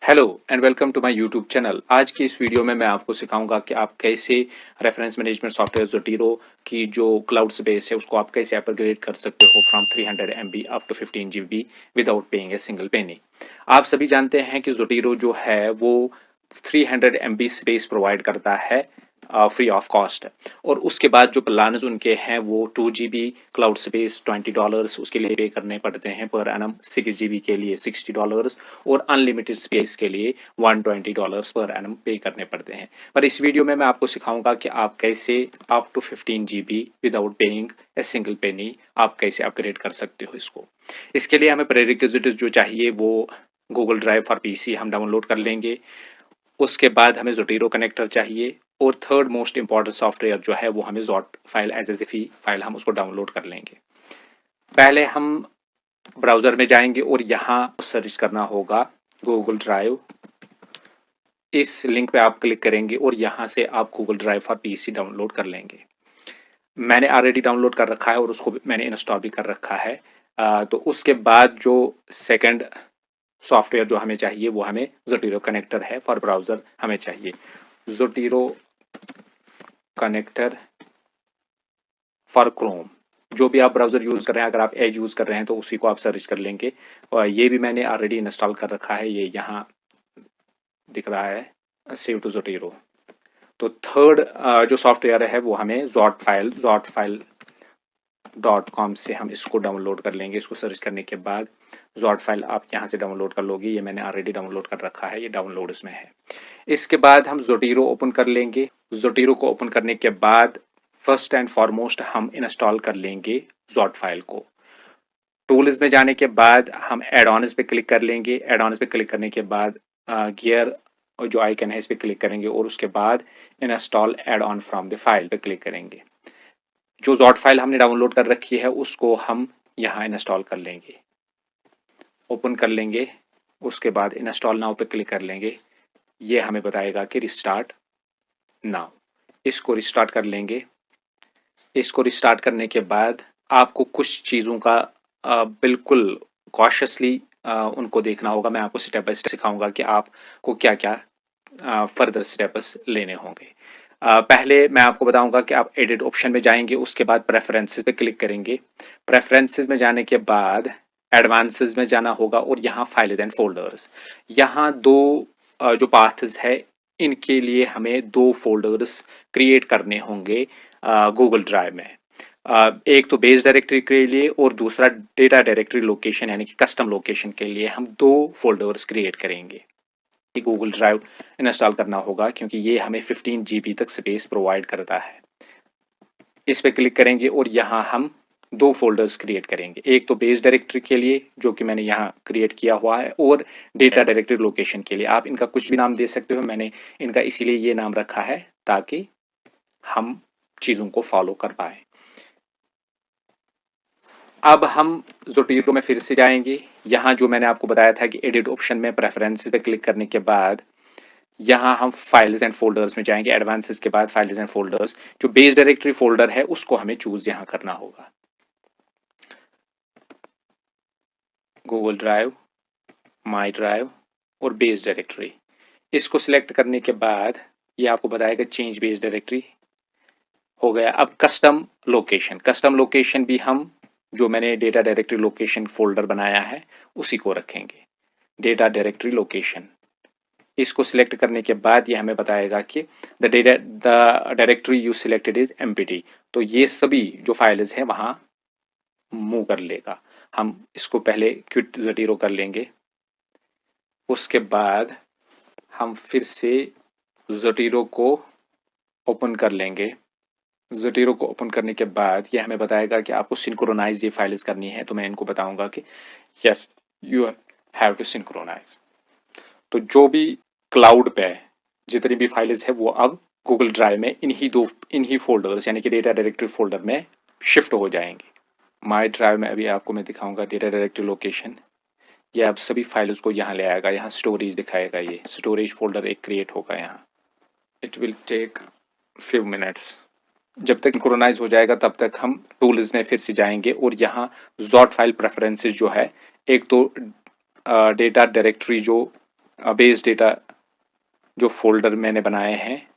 Hello and welcome to my YouTube channel. आज की इस वीडियो में मैं आपको सिखाऊंगा कि आप कैसे रेफरेंस मैनेजमेंट सॉफ्टवेयर ज़ोटीरो की जो क्लाउड स्पेस है उसको आप कैसे अपग्रेड कर सकते हो from 300 MB up to 15 GB without paying a single penny. आप सभी जानते हैं कि ज़ोटीरो जो है वो 300 MB स्पेस प्रोवाइड करता है फ्री ऑफ कॉस्ट। और उसके बाद जो प्लान्स उनके हैं वो 2 GB क्लाउड स्पेस $20 उसके लिए पे करने पड़ते हैं पर एनम, 6 GB के लिए $60 और अनलिमिटेड स्पेस के लिए $120 पर एनम पे करने पड़ते हैं। पर इस वीडियो में मैं आपको सिखाऊंगा कि आप कैसे up to 15 GB without paying a single penny आप कैसे अपग्रेड कर सकते हो इसको। इसके लिए हमें प्रेरिक्विजिट जो चाहिए वो गूगल ड्राइव फॉर पीसी हम डाउनलोड कर लेंगे। उसके बाद हमें ज़ोटीरो कनेक्टर चाहिए और थर्ड मोस्ट इंपॉर्टेंट सॉफ्टवेयर जो है वो हमें ज़ॉट file as a Zifi file हम उसको डाउनलोड कर लेंगे। पहले हम ब्राउज़र में जाएंगे और यहाँ सर्च करना होगा गूगल ड्राइव। इस लिंक पे आप क्लिक करेंगे और यहाँ से आप Google drive for PC download कर लेंगे। मैंने ऑलरेडी डाउनलोड कर रखा है और उसको मैंने इंस्टॉल भी कर रखा है। तो उसके बाद जो सेकंड सॉफ्टवेयर जो हमें चाहिए वो हमें ज़ोटीरो कनेक्टर है फॉर ब्राउज़र हमें चाहिए। ज़ोटीरो कनेक्टर फॉर क्रोम। जो भी आप ब्राउज़र यूज़ कर रहे हैं, अगर आप एज यूज़ कर रहे हैं तो उसी को आप सर्च कर लेंगे। और ये भी मैंने ऑलरेडी इंस्टॉल कर रखा है, ये यहाँ दिख रहा है सेव टू ज़ोटीरो। तो थर्ड जो सॉफ्टवेयर है वो हमें ज़ॉट.फाइल.com से हम इसको डाउनलोड कर लेंगे। इसको सर्च करने के बाद ज़ॉट फाइल आप यहाँ से डाउनलोड कर लोगे। ये मैंने ऑलरेडी डाउनलोड कर रखा है, ये डाउनलोड इसमें है। इसके बाद हम ज़ोटीरो ओपन कर लेंगे। ज़ोटीरो को ओपन करने के बाद फर्स्ट एंड फॉरमोस्ट हम इंस्टॉल कर लेंगे ज़ॉट फाइल को। टूल्स में जाने के बाद हम एड ऑन्स पे क्लिक कर लेंगे। एड ऑन्स पे क्लिक करने के बाद गियर और जो आइकन है इस पे क्लिक करेंगे और उसके बाद install add on from the file पे क्लिक करेंगे। जो ज़ॉट फाइल हमने डाउनलोड कर रखी है उसको हम यहाँ इंस्टॉल कर लेंगे, ओपन कर लेंगे। उसके बाद इंस्टॉल नाउ पे क्लिक कर लेंगे। ये हमें बताएगा कि रिस्टार्ट नाउ। इसको रिस्टार्ट कर लेंगे। इसको रिस्टार्ट करने के बाद आपको कुछ चीज़ों का बिल्कुल कॉशियसली उनको देखना होगा। मैं आपको स्टेप बाय स्टेप सिखाऊंगा कि आपको क्या क्या फर्दर स्टेप्स लेने होंगे। पहले मैं आपको बताऊंगा कि आप एडिट ऑप्शन में जाएंगे, उसके बाद प्रेफरेंसेस पे क्लिक करेंगे। प्रेफरेंसेस में जाने के बाद एडवांसेस में जाना होगा और यहाँ फाइल्स एंड फोल्डर्स, यहाँ दो जो पाथ्स है इनके लिए हमें दो फोल्डर्स क्रिएट करने होंगे गूगल ड्राइव में। एक तो बेस डायरेक्टरी के लिए और दूसरा डेटा डायरेक्टरी लोकेशन यानी कि कस्टम लोकेशन के लिए हम दो फोल्डर्स क्रिएट करेंगे। गूगल ड्राइव इंस्टॉल करना होगा क्योंकि ये हमें 15 GB तक स्पेस प्रोवाइड करता है। इस पे क्लिक करेंगे और यहाँ हम दो फोल्डर्स क्रिएट करेंगे। एक तो बेस डायरेक्टरी के लिए जो कि मैंने यहाँ क्रिएट किया हुआ है और डेटा डायरेक्टरी लोकेशन के लिए। आप इनका कुछ भी नाम दे सकते हो, मैंने इनका इसीलिए ये नाम रखा है ताकि हम चीज़ों को फॉलो कर पाए। अब हम ज़ोटीरो में फिर से जाएंगे। यहाँ जो मैंने आपको बताया था कि एडिट ऑप्शन में प्रेफरेंसेस पे क्लिक करने के बाद यहाँ हम फाइल्स एंड फोल्डर्स में जाएंगे। एडवांसेस के बाद फाइल्स एंड फोल्डर्स, जो बेस डायरेक्टरी फोल्डर है उसको हमें चूज यहाँ करना होगा। गूगल ड्राइव, माई ड्राइव और बेस डायरेक्टरी, इसको सिलेक्ट करने के बाद ये आपको बताएगा चेंज बेस डायरेक्टरी हो गया। अब कस्टम लोकेशन, कस्टम लोकेशन भी हम जो मैंने डेटा डायरेक्टरी लोकेशन फोल्डर बनाया है उसी को रखेंगे। डेटा डायरेक्टरी लोकेशन, इसको सिलेक्ट करने के बाद ये हमें बताएगा कि the directory you selected is empty. तो ये सभी जो फाइल्स हैं वहाँ मूव कर लेगा। हम इसको पहले क्विट ज़ोटीरो कर लेंगे। उसके बाद हम फिर से ज़ोटीरो को ओपन कर लेंगे। ज़ोटीरो को ओपन करने के बाद ये हमें बताएगा कि आपको सिंक्रोनाइज ये फाइल्स करनी है। तो मैं इनको बताऊंगा कि yes you have to synchronize. तो जो भी क्लाउड पे जितनी भी फाइल्स है वो अब गूगल ड्राइव में इन्हीं फोल्डर्स यानी कि डेटा डायरेक्टरी फोल्डर में शिफ्ट हो जाएंगे। माई ड्राइव में अभी आपको मैं दिखाऊंगा डेटा डायरेक्टरी लोकेशन। ये अब सभी फाइल्स को यहाँ ले आएगा। यहाँ स्टोरेज दिखाएगा, ये स्टोरेज फोल्डर एक क्रिएट होगा यहाँ। It will take few minutes. जब तक सिंक्रोनाइज हो जाएगा तब तक हम टूल्स में फिर से जाएंगे और यहाँ ज़ॉट फाइल प्रेफरेंसेस जो है, एक तो डेटा डायरेक्टरी जो बेस डेटा जो फोल्डर मैंने बनाए हैं,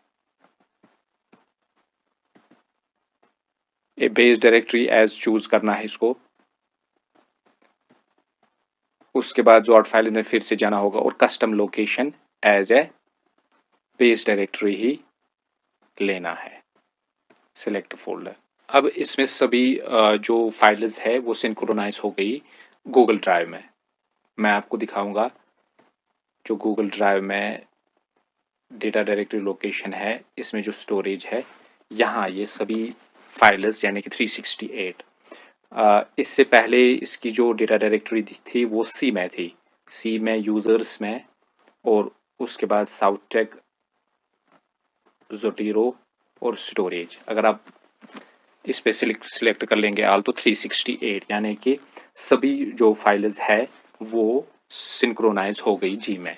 ये बेस डायरेक्टरी एज चूज करना है इसको। उसके बाद जो फाइल में फिर से जाना होगा और custom location as a base directory ही लेना है, सिलेक्ट फोल्डर। अब इसमें सभी जो फाइल्स है वो सिंक्रोनाइज हो गई गूगल ड्राइव में। मैं आपको दिखाऊंगा जो गूगल ड्राइव में डेटा डायरेक्टरी लोकेशन है, इसमें जो स्टोरेज है, यहाँ ये सभी फाइल्स यानी कि 368। इससे पहले इसकी जो डेटा डायरेक्टरी थी वो सी में थी, सी में यूज़र्स में, और उसके बाद साउथटेक, ज़ोटीरो और स्टोरेज। अगर आप इस पे सिलेक्ट कर लेंगे आल तो 368 यानी कि सभी जो फाइल्स है वो सिंक्रोनाइज हो गई जी में।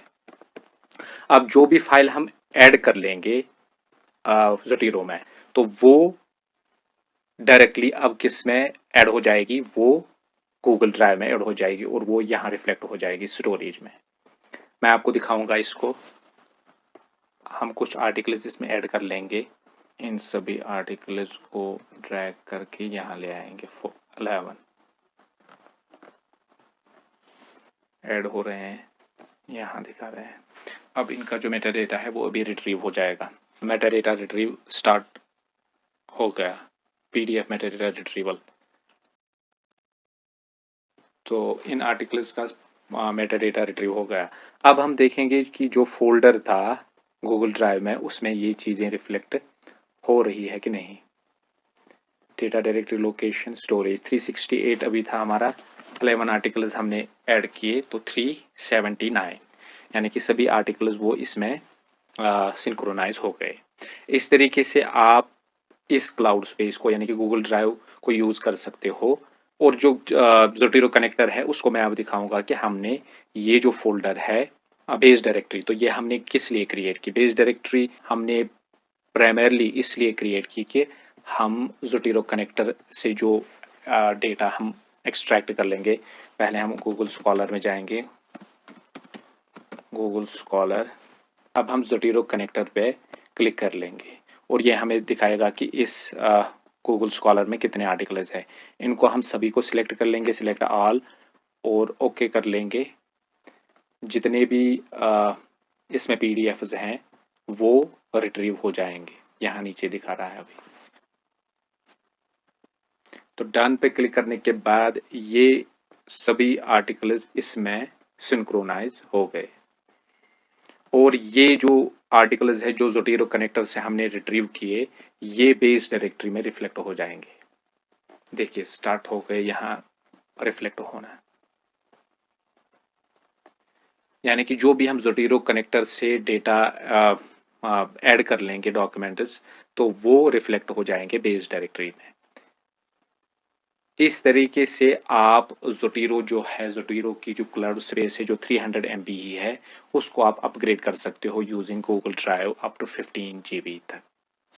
अब जो भी फाइल हम ऐड कर लेंगे ज़ोटीरो में, तो वो डायरेक्टली अब किस में ऐड हो जाएगी, वो गूगल ड्राइव में ऐड हो जाएगी और वो यहाँ रिफ्लेक्ट हो जाएगी स्टोरेज में। मैं आपको दिखाऊंगा इसको। हम कुछ आर्टिकल्स इसमें ऐड कर लेंगे, इन सभी आर्टिकल्स को ड्रैग करके यहाँ ले आएंगे। 11 ऐड हो रहे हैं, यहाँ दिखा रहे हैं। अब इनका जो मेटा डेटा है वो अभी रिट्रीव हो जाएगा। मेटा डेटा रिट्रीव स्टार्ट हो गया, PDF मेटा डेटा रिट्रीवल। तो इन आर्टिकल्स का मेटा डेटा रिट्रीव हो गया। अब हम देखेंगे कि जो फोल्डर था गूगल ड्राइव में उसमें ये चीज़ें रिफ्लेक्ट हो रही है कि नहीं। डेटा डायरेक्टरी लोकेशन स्टोरेज 368 अभी था हमारा, 11 आर्टिकल्स हमने ऐड किए तो 379 यानी कि सभी आर्टिकल्स वो इसमें सिंक्रोनाइज हो गए। इस तरीके से आप इस क्लाउड स्पेस को यानी कि गूगल ड्राइव को यूज़ कर सकते हो। और जो ज़ोटीरो कनेक्टर है उसको मैं अब दिखाऊंगा कि हमने ये जो फोल्डर है बेस डायरेक्टरी, तो ये हमने किस लिए क्रिएट की। बेस डायरेक्टरी हमने प्राइमरली इसलिए क्रिएट की कि हम ज़ोटीरो कनेक्टर से जो डेटा हम एक्सट्रैक्ट कर लेंगे। पहले हम गूगल स्कॉलर में जाएंगे, गूगल स्कॉलर। अब हम ज़ोटीरो कनेक्टर पे क्लिक कर लेंगे और ये हमें दिखाएगा कि इस गूगल स्कॉलर में कितने आर्टिकल्स हैं। इनको हम सभी को सिलेक्ट कर लेंगे, सिलेक्ट ऑल, और ओके कर लेंगे। जितने भी इसमें PDFs हैं वो रिट्रीव हो जाएंगे, यहाँ नीचे दिखा रहा है अभी। तो डन पे क्लिक करने के बाद ये सभी आर्टिकल्स इसमें सिंक्रोनाइज हो गए और ये जो आर्टिकल्स है जो ज़ोटीरो कनेक्टर से हमने रिट्रीव किए ये बेस डायरेक्टरी में रिफ्लेक्ट हो जाएंगे। देखिए स्टार्ट हो गए यहाँ रिफ्लेक्ट होना, यानी कि जो भी हम ज़ोटीरो कनेक्टर से डेटा ऐड कर लेंगे डॉक्यूमेंट्स तो वो रिफ्लेक्ट हो जाएंगे बेस डायरेक्टरी में। इस तरीके से आप ज़ोटीरो जो है, ज़ोटीरो की जो क्लाउड स्पेस है जो 300 MB ही है, उसको आप अपग्रेड कर सकते हो using Google drive up to 15 GB तक।